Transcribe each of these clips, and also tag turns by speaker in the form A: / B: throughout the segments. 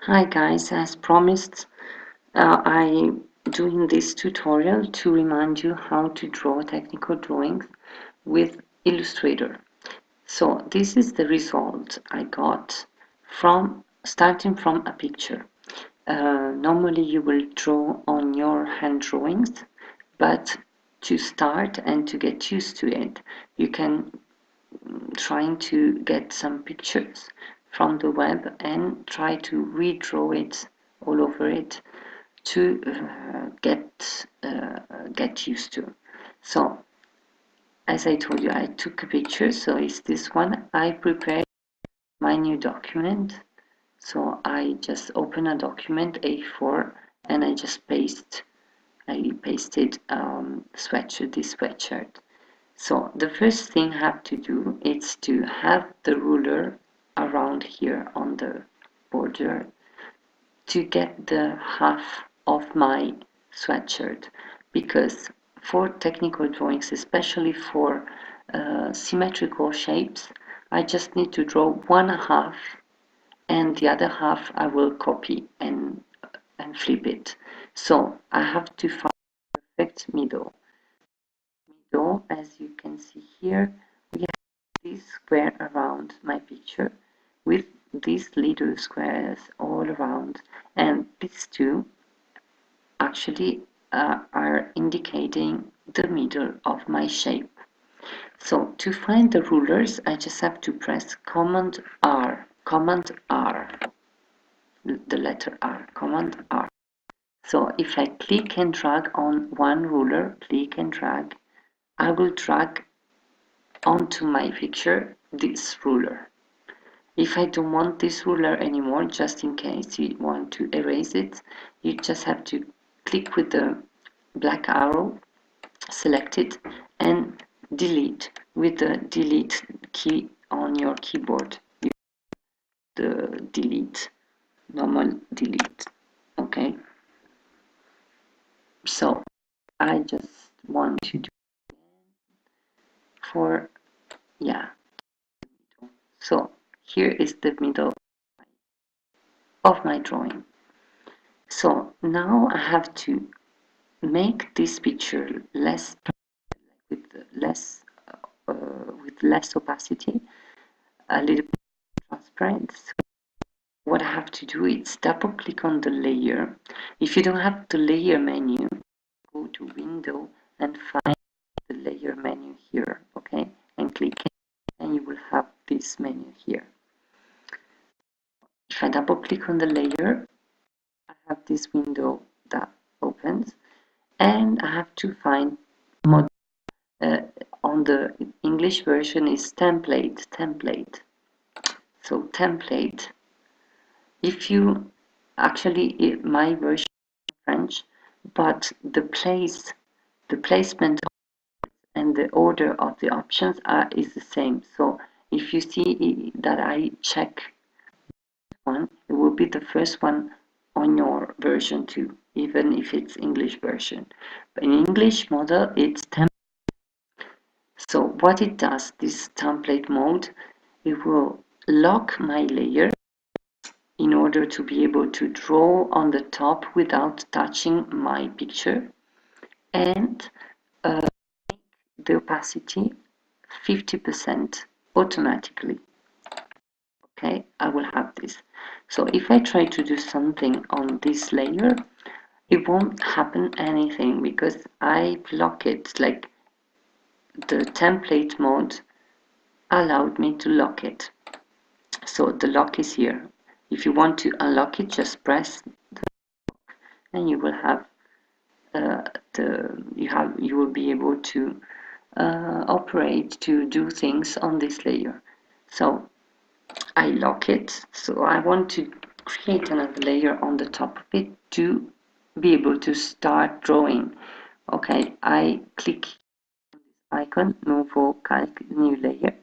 A: Hi guys, as promised, I'm doing this tutorial to remind you how to draw technical drawings with Illustrator. So this is the result I got from starting from a picture. Normally you will draw on your hand drawings, but to start and to get used to it, you can trying to get some pictures from the web and try to redraw it all over it to get used to. So as I told you, I took a picture, so it's this one. I prepared my new document, so I just open a document A4 and I pasted sweatshirt, this sweatshirt. So the first thing I have to do is to have the ruler around here on the border to get the half of my sweatshirt, because for technical drawings, especially for symmetrical shapes, I just need to draw one half and the other half I will copy and flip it. So I have to find the perfect middle. As you can see here, we have this square around my picture with these little squares all around, and these two actually are indicating the middle of my shape. So to find the rulers, I just have to press Command R, the letter R, Command R. So if I click and drag on one ruler, click and drag, I will drag onto my picture this ruler. If I don't want this ruler anymore, just in case you want to erase it, you just have to click with the black arrow, select it, and delete with the delete key on your keyboard. The delete, normal delete. Okay, so I just want to do for, yeah. So here is the middle of my drawing. So now I have to make this picture less with less uh, with less opacity, a little bit transparent. So what I have to do is double click on the layer. If you don't have the layer menu, go to Window and find the layer menu here, okay, and click it, and you will have this menu here. If I double click on the layer, I have this window that opens, and I have to find mod on the English version is template. So template. If you actually my version is French, but the placement and the order of the options is the same. So if you see that I check one, it will be the first one on your version too, even if it's English version. But in English model, it's template. So what it does, this template mode, it will lock my layer in order to be able to draw on the top without touching my picture, and the opacity 50% automatically. Okay, I will have this. So if I try to do something on this layer, it won't happen anything because I block it, like the template mode allowed me to lock it. So the lock is here. If you want to unlock it, just press and you will have you will be able to operate to do things on this layer. So I lock it. So I want to create another layer on the top of it to be able to start drawing. Okay, I click this icon, Nouveau Calc, new layer,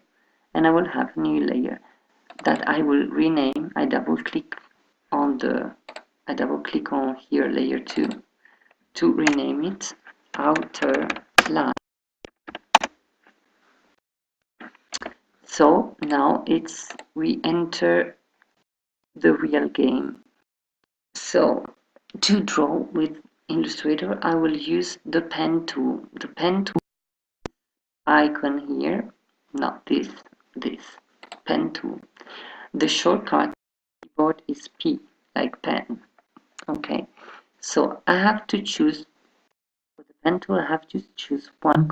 A: and I will have a new layer that I will rename. I double click on here layer 2 to rename it outer line. So now we enter the real game. So to draw with Illustrator, I will use the pen tool. The pen tool icon here, not this pen tool. The shortcut keyboard is P, like pen. Okay, so I have to choose for the pen tool. I have to choose one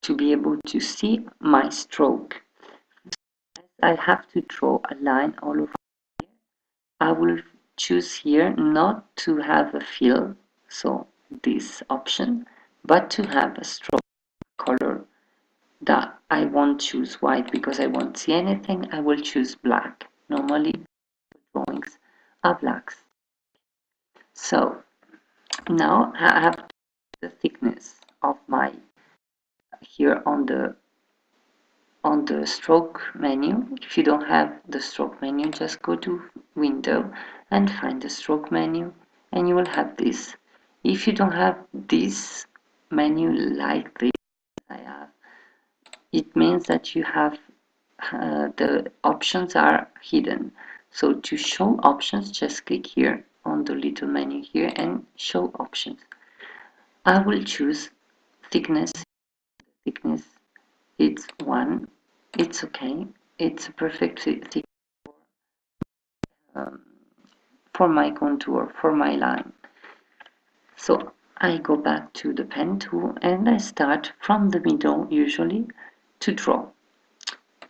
A: to be able to see my stroke. I have to draw a line all over. I will choose here not to have a fill, so this option, but to have a stroke color that I won't choose white because I won't see anything. I will choose black. Normally drawings are blacks. So now I have the thickness of my here on the stroke menu. If you don't have the stroke menu, just go to window and find the stroke menu and you will have this. If you don't have this menu like this I have, it means that you have the options are hidden. So to show options, just click here on the little menu here and show options. I will choose thickness. Thickness it's 1. It's okay. It's a perfect thickness um, for my contour, for my line. So I go back to the pen tool and I start from the middle usually to draw.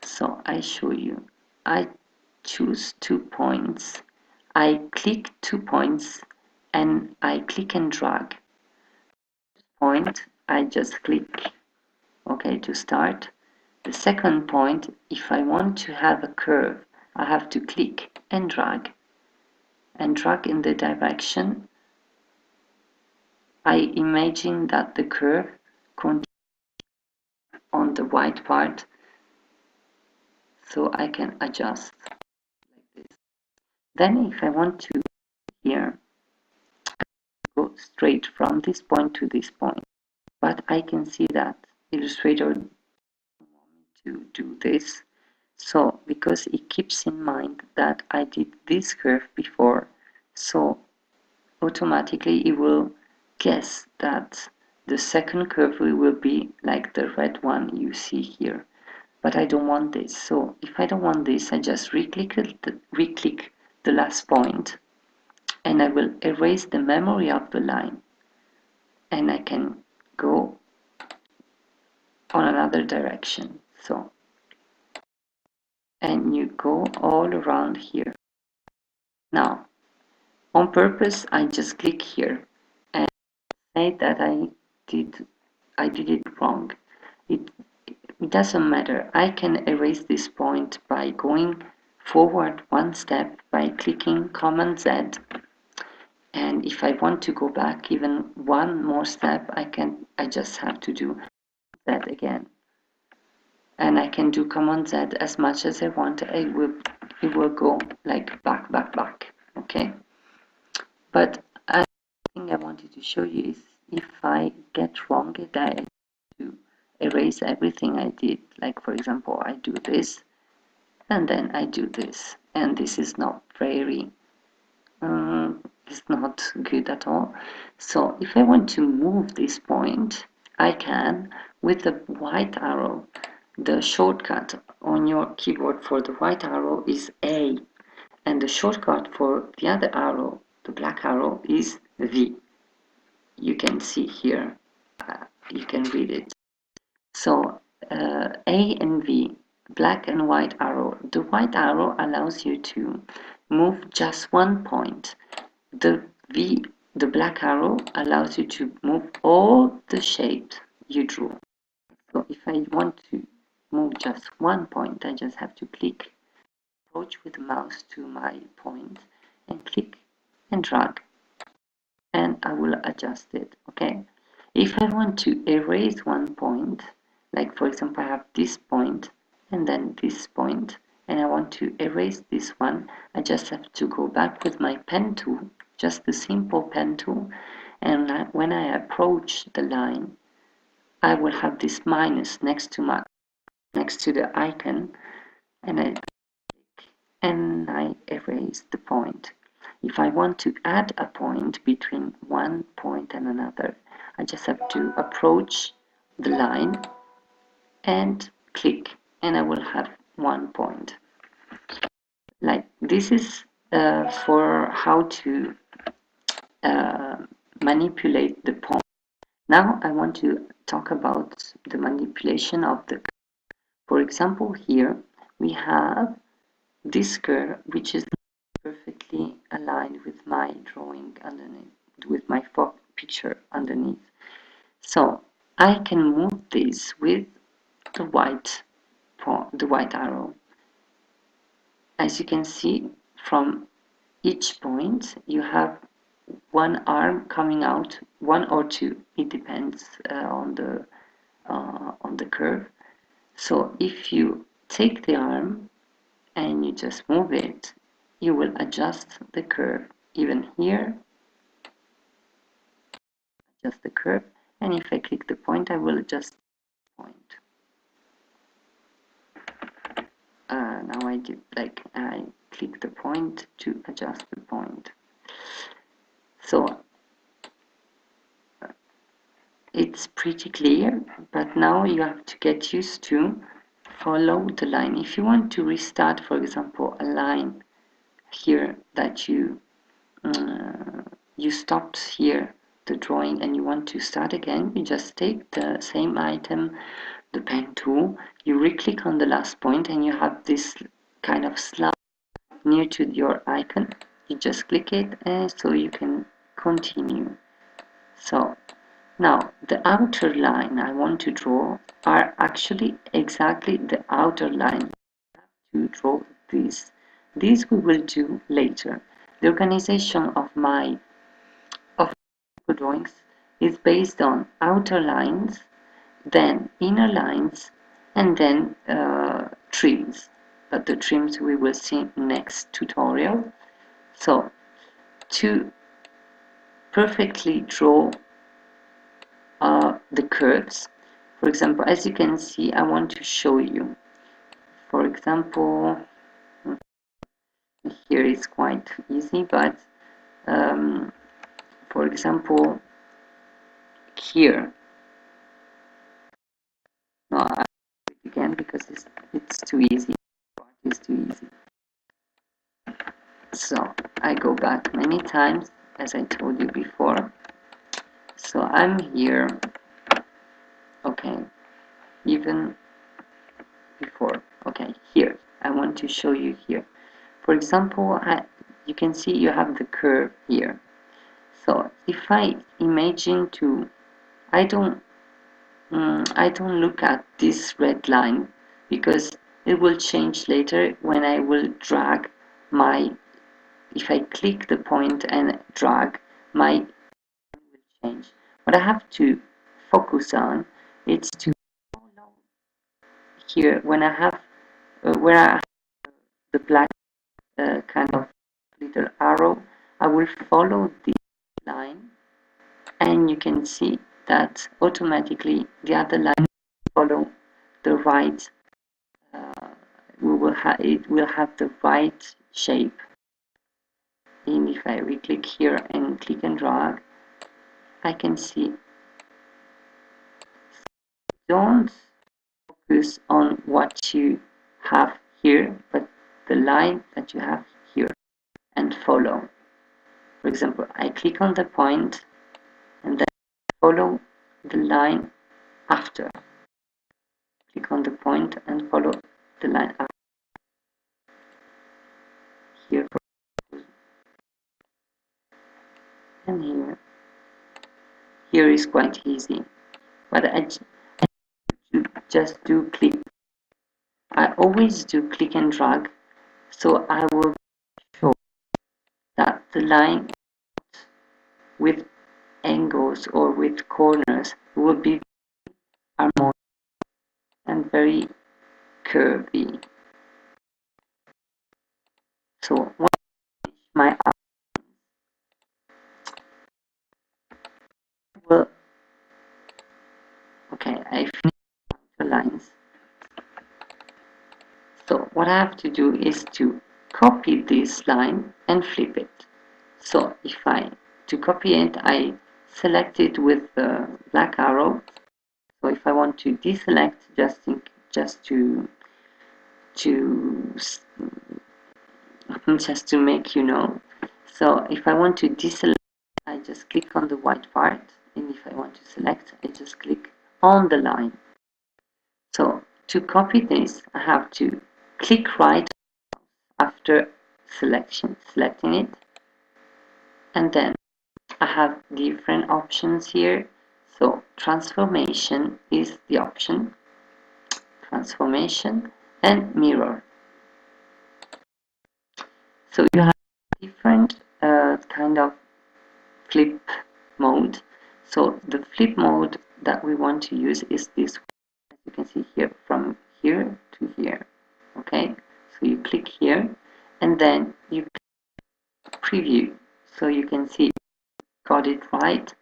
A: So I show you. I choose 2 points. I click 2 points and I click and drag. Point, I just click, okay, to start. The second point, if I want to have a curve, I have to click and drag in the direction I imagine that the curve continues on the white part, so I can adjust like this. Then if I want to here, go straight from this point to this point, but I can see that Illustrator doesn't want me to do this. So because it keeps in mind that I did this curve before, so automatically it will guess that the second curve will be like the red one you see here. But I don't want this. So if I don't want this, I just re-click the last point and I will erase the memory of the line and I can go on another direction. So, and you go all around here. Now, on purpose, I just click here and say that I did it wrong. It doesn't matter. I can erase this point by going forward one step by clicking Command Z. And if I want to go back even one more step, I just have to do that again. And I can do Command Z as much as I want. It will go like back, okay? But I think I wanted to show you is if I get wrong, I to erase everything I did. Like for example, I do this, and then I do this, and this is not very it's not good at all. So if I want to move this point, I can with the white arrow. The shortcut on your keyboard for the white arrow is A, and the shortcut for the other arrow, the black arrow, is V. You can see here, you can read it. So A and V, black and white arrow. The white arrow allows you to move just one point. The V, the black arrow, allows you to move all the shapes you drew. So if I want to move just one point, I just have to click, approach with the mouse to my point, and click and drag, and I will adjust it, okay? If I want to erase one point, like for example I have this point and then this point, and I want to erase this one, I just have to go back with my pen tool, just the simple pen tool, and when I approach the line, I will have this minus next to the icon, and I erase the point. If I want to add a point between one point and another, I just have to approach the line and click, and I will have 1 point. Like this is for how to manipulate the point. Now I want to talk about the manipulation of the curve. For example, here we have this curve which is perfectly aligned with my drawing underneath, with my picture underneath. So I can move this with the white arrow. As you can see, from each point you have one arm coming out, one or two, it depends on the curve. So if you take the arm and you just move it, you will adjust the curve. Even here, adjust the curve, and if I click the point, I will adjust the point. Now I click the point to adjust the point. So it's pretty clear, but now you have to get used to follow the line. If you want to restart, for example, a line here that you stopped here the drawing and you want to start again, you just take the same item, the pen tool, you re-click on the last point and you have this kind of slide near to your icon. You just click it and so you can continue. So now the outer line I want to draw are actually exactly the outer line. I have to draw these. These we will do later. The organization of my drawings is based on outer lines, then inner lines, and then trims. But the trims we will see next tutorial. So to perfectly draw the curves, for example, as you can see, I want to show you. For example, here is quite easy, but for example, here. No, I do it again because it's too easy. It's too easy. So I go back many times, as I told you before. So I'm here. Okay, even before. Okay, here. I want to show you here. For example, you can see you have the curve here. So if I imagine to, I don't look at this red line because it will change later when I will drag my, if I click the point and drag, my will change. What I have to focus on is to follow here when I have where I have the black kind of little arrow, I will follow this line and you can see that automatically the other line follow the right it will have the right shape. And if I re-click here and click and drag, I can see. Don't focus on what you have here, but the line that you have here, and follow. For example, I click on the point and then follow the line after. Click on the point and follow the line after. Here and here. Here is quite easy, but I just do click. I always do click and drag, so I will show that the line with angles or with corners will be harmonious and very curvy. So when I finish my well, okay, I finished the lines. So what I have to do is to copy this line and flip it. So if I to copy it, I select it with the black arrow. So if I want to deselect, just to just to make you know. So if I want to deselect, I just click on the white part, and if I want to select, I just click on the line. So to copy this, I have to click right after selecting it, and then I have different options here. So transformation is the option, transformation and mirror. So you have different kind of flip mode. So the flip mode that we want to use is this one. As you can see here, from here to here. Okay, so you click here and then you preview, so you can see got it right,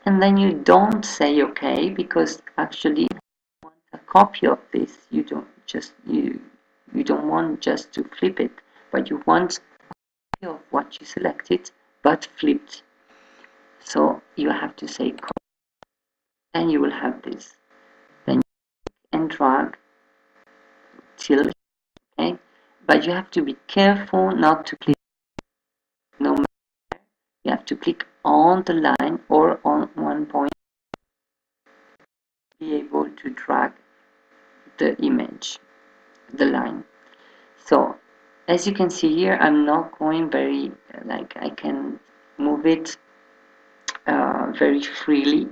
A: and then you don't say okay, because actually you want a copy of this. You don't just you don't want just to flip it, but you want a copy of what you selected but flipped. So you have to say copy, and you will have this. Then you click and drag till, okay, but you have to be careful not to click no matter. You have to click on the line or on one point to be able to drag the image, the line. So as you can see here, I'm not going very, like I can move it very freely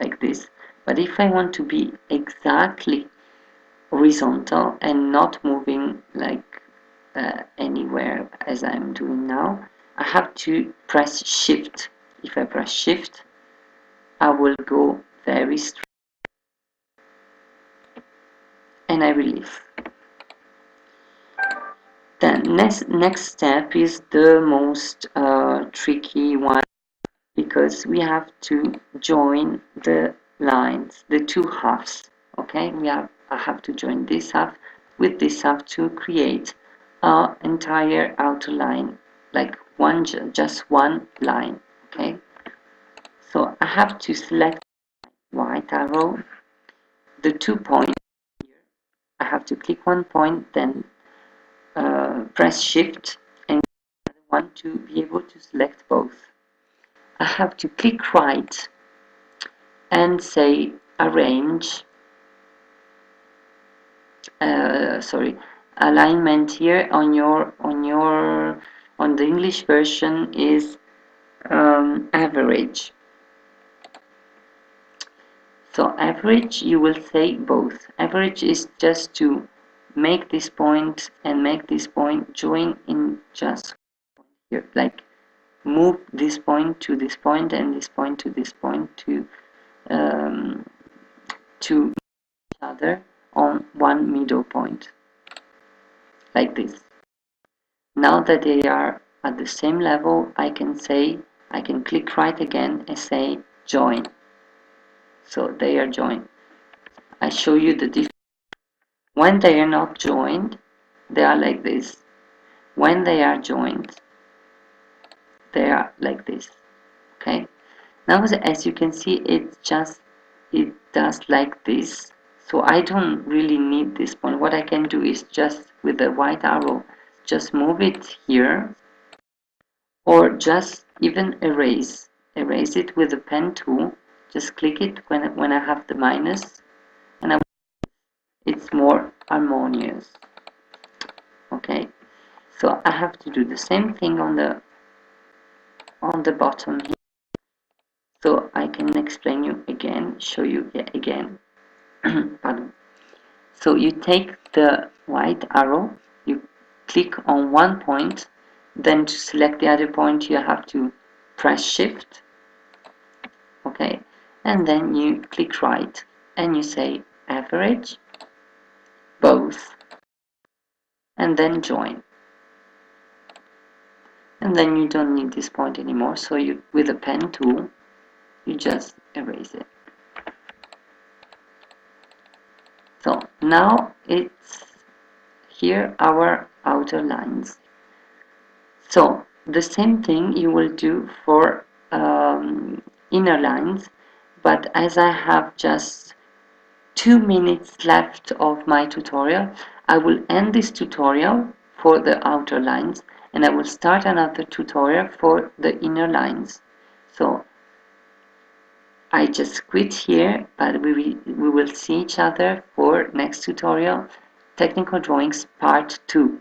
A: like this. But if I want to be exactly horizontal and not moving like anywhere as I'm doing now, I have to press shift. If I press shift, I will go very straight and I release. Then next step is the most tricky one, because we have to join the lines, the two halves. Okay, I have to join this half with this half to create an entire outer line, like just one line. Okay, so I have to select white arrow, the 2 points here. I have to click one point, then press shift and want to be able to select both. I have to click right and say arrange, sorry, alignment here on on the English version is average. So average, you will say both. Average is just to make this point and make this point join in just here, like move this point to this point and this point to this point to each other on one middle point, like this. Now that they are at the same level, I can click right again and say join. So they are joined. I show you the difference. When they are not joined, they are like this. When they are joined, they are like this. Okay. Now, as you can see, it does like this. So I don't really need this point. What I can do is just with the white arrow, just move it here, or just even erase it with the pen tool. Just click it when I have the minus, and it's more harmonious. Okay, so I have to do the same thing on the bottom here, so I can explain you again, show you again. Pardon. So you take the white arrow, you click on one point, then to select the other point you have to press shift, okay, and then you click right and you say average, both, and then join. And then you don't need this point anymore, so you, with a pen tool, you just erase it. So now it's here our outer lines. So the same thing you will do for inner lines, but as I have just 2 minutes left of my tutorial, I will end this tutorial for the outer lines and I will start another tutorial for the inner lines. So I just quit here, but we will see each other for next tutorial, Technical Drawings Part 2.